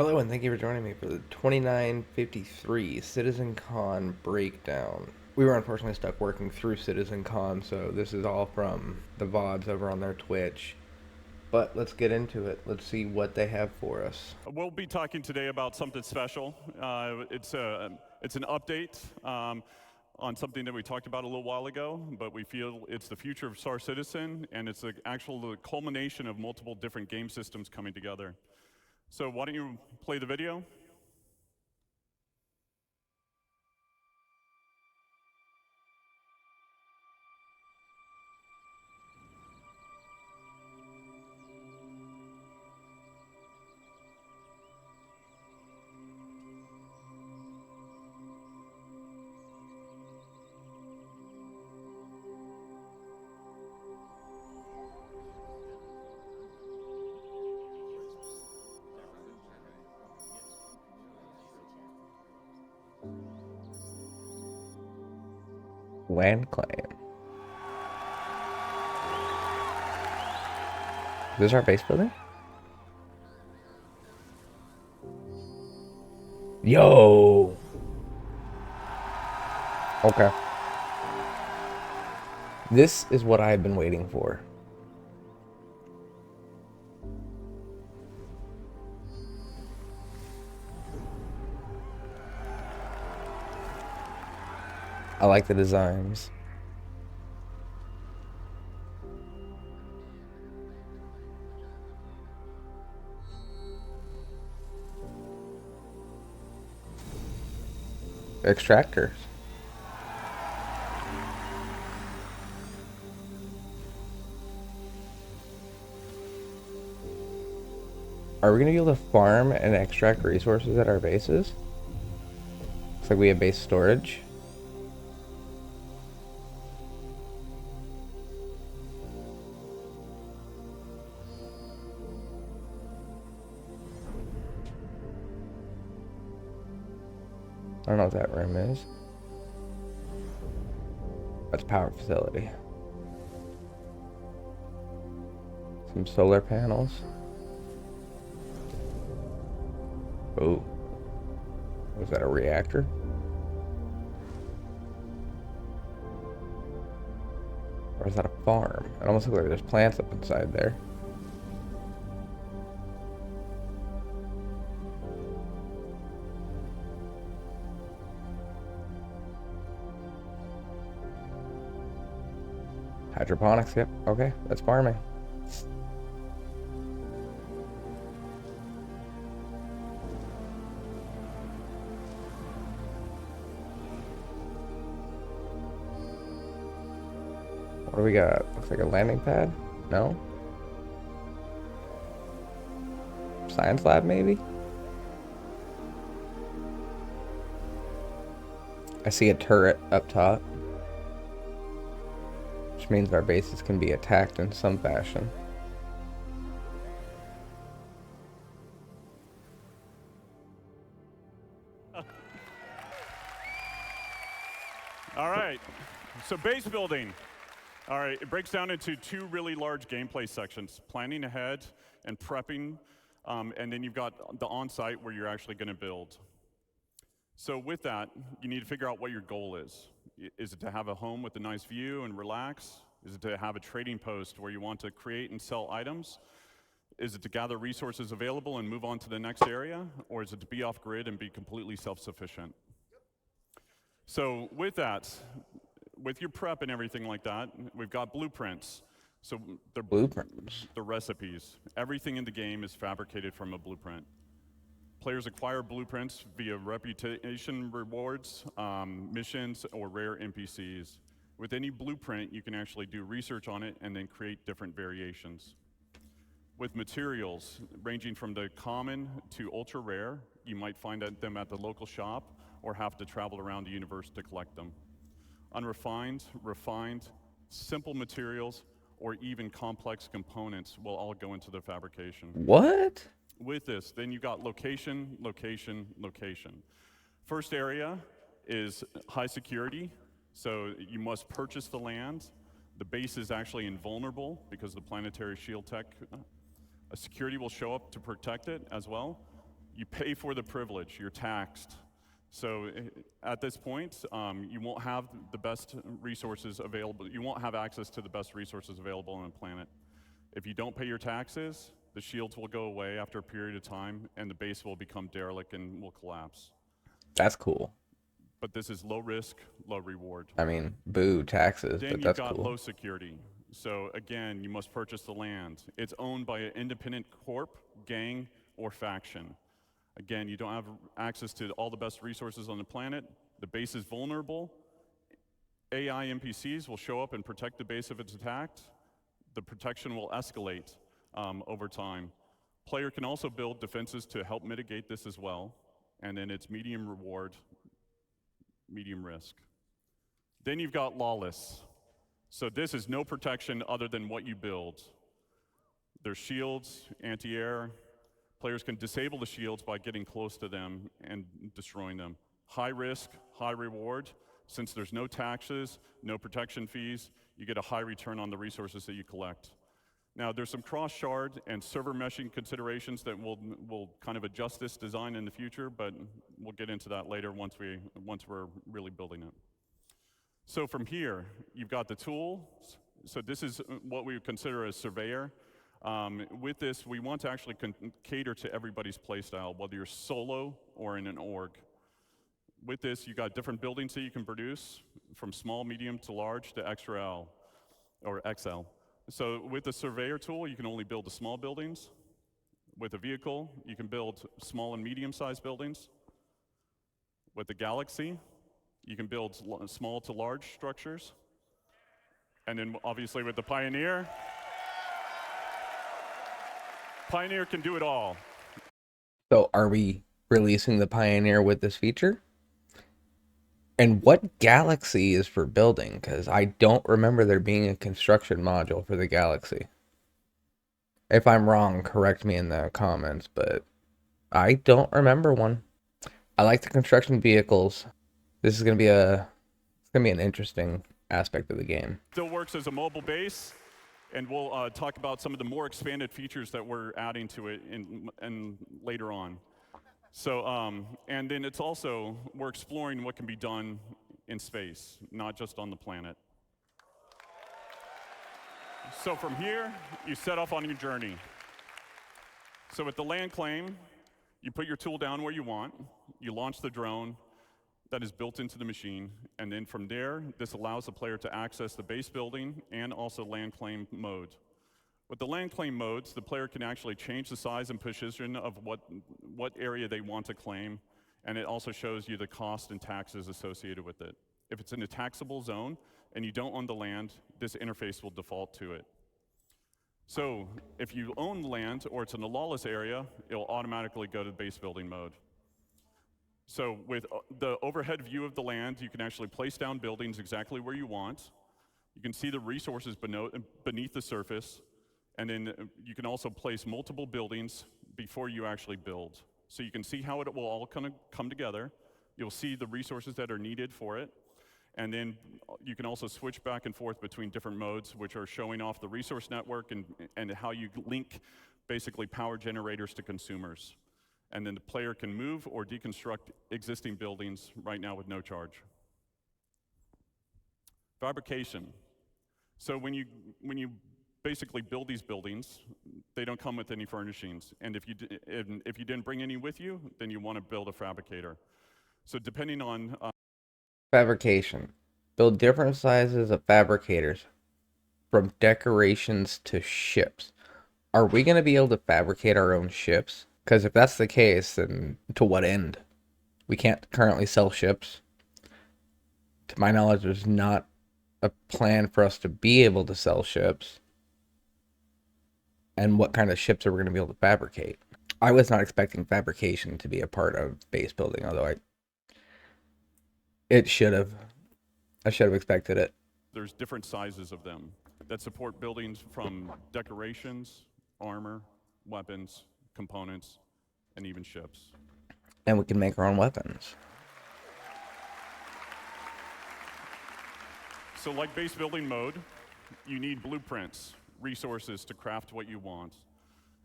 Hello, and thank you for joining me for the 2953 CitizenCon breakdown. We were unfortunately stuck working through CitizenCon, so this is all from the VODs over on their Twitch. But let's get into it. Let's see what they have for us. We'll be talking today about something special. It's an update on something that we talked about a little while ago, but we feel it's the future of StarCitizen, and it's the actual culmination of multiple different game systems coming together. So why don't you play the video? Land claim. Is this our base building? Yo! Okay. This is what I've been waiting for. I like the designs. Extractors. Are we going to be able to farm and extract resources at our bases? Looks like we have base storage. I don't know what that room is. That's power facility. Some solar panels. Oh. Was that a reactor? Or is that a farm? It almost looks like there's plants up inside there. Hydroponics, yep. Okay, that's farming. What do we got? Looks like a landing pad? No? Science lab, maybe? I see a turret up top, which means our bases can be attacked in some fashion. All right, so base building. All right, it breaks down into two really large gameplay sections, planning ahead and prepping, and then you've got the on-site where you're actually gonna build. So with that, you need to figure out what your goal is. Is it to have a home with a nice view and relax? Is it to have a trading post where you want to create and sell items? Is it to gather resources available and move on to the next area? Or is it to be off grid and be completely self-sufficient? So with that, with your prep and everything like that, we've got blueprints. So they're Blueprints. the recipes. Everything in the game is fabricated from a blueprint. Players acquire blueprints via reputation rewards, missions, or rare NPCs. With any blueprint, you can actually do research on it and then create different variations. With materials, ranging from the common to ultra rare, you might find them at the local shop or have to travel around the universe to collect them. Unrefined, refined, simple materials, or even complex components will all go into the fabrication. What? With this, then you got location, location, location. First area is high security, so you must purchase the land. The base is actually invulnerable because the planetary shield tech. Security will show up to protect it as well. You pay for the privilege, you're taxed. So at this point, you won't have the best resources available. You won't have access to the best resources available on the planet. If you don't pay your taxes, the shields will go away after a period of time, and the base will become derelict and will collapse. That's cool. But this is low risk, low reward. I mean, boo, taxes, Then but you've that's got cool. low security. So again, you must purchase the land. It's owned by an independent corp, gang, or faction. Again, you don't have access to all the best resources on the planet. The base is vulnerable. AI NPCs will show up and protect the base if it's attacked. The protection will escalate over time. Player can also build defenses to help mitigate this as well. And then it's medium reward, medium risk. Then you've got lawless. So this is no protection other than what you build. There's shields, anti-air. Players can disable the shields by getting close to them and destroying them. High risk, high reward. Since there's no taxes, no protection fees, you get a high return on the resources that you collect. Now, there's some cross-shard and server meshing considerations that will kind of adjust this design in the future, but we'll get into that later once we're really building it. So from here, you've got the tools. So this is what we would consider a surveyor. With this, we want to actually cater to everybody's playstyle, whether you're solo or in an org. With this, you got different buildings that you can produce, from small, medium to large to XL or XL. So with the surveyor tool, you can only build the small buildings. With a vehicle, you can build small and medium-sized buildings. With the Galaxy, you can build small to large structures. And then obviously with the Pioneer, Pioneer can do it all. So are we releasing the Pioneer with this feature? And what Galaxy is for building? Because I don't remember there being a construction module for the Galaxy. If I'm wrong, correct me in the comments, but I don't remember one. I like the construction vehicles. This is gonna be an interesting aspect of the game. Still works as a mobile base, and we'll talk about some of the more expanded features that we're adding to it in later on. So, and then it's also, we're exploring what can be done in space, not just on the planet. So from here, you set off on your journey. So with the land claim, you put your tool down where you want, you launch the drone that is built into the machine, and then from there, this allows the player to access the base building and also land claim mode. With the land claim modes, the player can actually change the size and position of what area they want to claim, and it also shows you the cost and taxes associated with it. If it's in a taxable zone and you don't own the land, this interface will default to it. So if you own land or it's in a lawless area, it'll automatically go to base building mode. So with the overhead view of the land, you can actually place down buildings exactly where you want. You can see the resources beneath the surface. And then you can also place multiple buildings before you actually build. So you can see how it will all kind of come together. You'll see the resources that are needed for it. And then you can also switch back and forth between different modes, which are showing off the resource network and how you link basically power generators to consumers. And then the player can move or deconstruct existing buildings right now with no charge. Fabrication. So when you basically build these buildings, they don't come with any furnishings. And if you didn't bring any with you, then you want to build a fabricator. So depending on... Fabrication. Build different sizes of fabricators, from decorations to ships. Are we going to be able to fabricate our own ships? Because if that's the case, then to what end? We can't currently sell ships. To my knowledge, there's not a plan for us to be able to sell ships. And what kind of ships are we going to be able to fabricate? I was not expecting fabrication to be a part of base building, although I should have expected it. There's different sizes of them that support buildings from decorations, armor, weapons, components, and even ships. And we can make our own weapons. So like base building mode, you need blueprints, resources to craft what you want.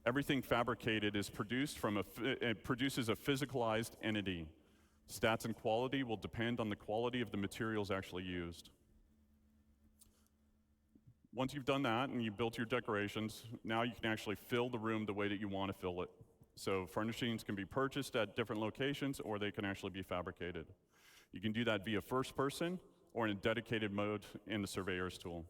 Everything fabricated is produced from it produces a physicalized entity. Stats and quality will depend on the quality of the materials actually used. Once you've done that and you've built your decorations, now you can actually fill the room the way that you want to fill it. So furnishings can be purchased at different locations, or they can actually be fabricated. You can do that via first person or in a dedicated mode in the surveyor's tool.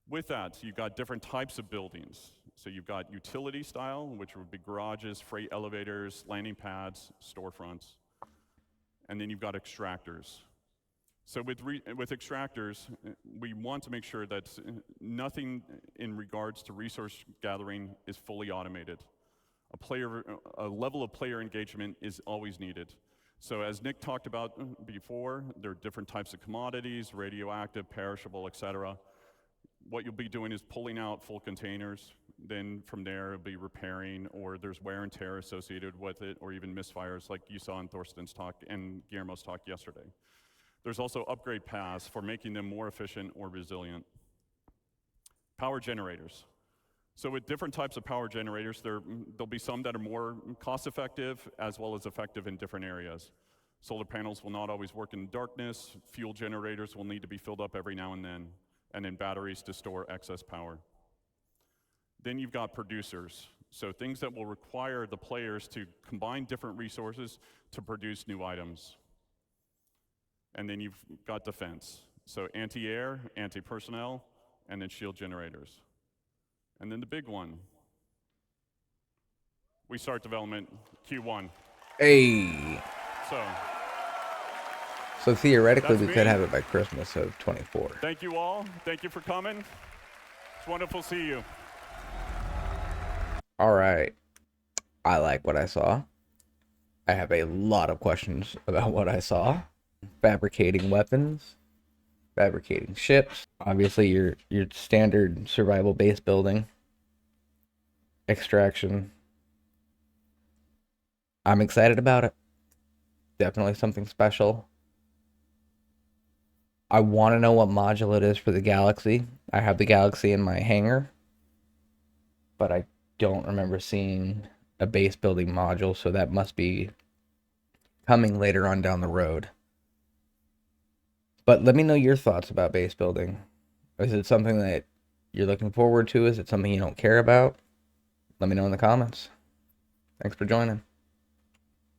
With that, you've got different types of buildings. So you've got utility style, which would be garages, freight elevators, landing pads, storefronts. And then you've got extractors. So with extractors, we want to make sure that nothing in regards to resource gathering is fully automated. A level of player engagement is always needed. So as Nick talked about before, there are different types of commodities, radioactive, perishable, et cetera. What you'll be doing is pulling out full containers. Then from there, it'll be repairing, or there's wear and tear associated with it, or even misfires like you saw in Thorsten's talk and Guillermo's talk yesterday. There's also upgrade paths for making them more efficient or resilient. Power generators. So with different types of power generators, there'll be some that are more cost-effective as well as effective in different areas. Solar panels will not always work in darkness. Fuel generators will need to be filled up every now and then batteries to store excess power. Then you've got producers. So things that will require the players to combine different resources to produce new items. And then you've got defense. So anti-air, anti-personnel, and then shield generators. And then the big one. We start development Q1. Hey. So theoretically, we could have it by Christmas of 24. Thank you all. Thank you for coming. It's wonderful to see you. All right. I like what I saw. I have a lot of questions about what I saw. Fabricating weapons, fabricating ships. Obviously, your standard survival base building. Extraction. I'm excited about it. Definitely something special. I want to know what module it is for the Galaxy. I have the Galaxy in my hangar, but I don't remember seeing a base building module, so that must be coming later on down the road. But let me know your thoughts about base building. Is it something that you're looking forward to? Is it something you don't care about? Let me know in the comments. Thanks for joining.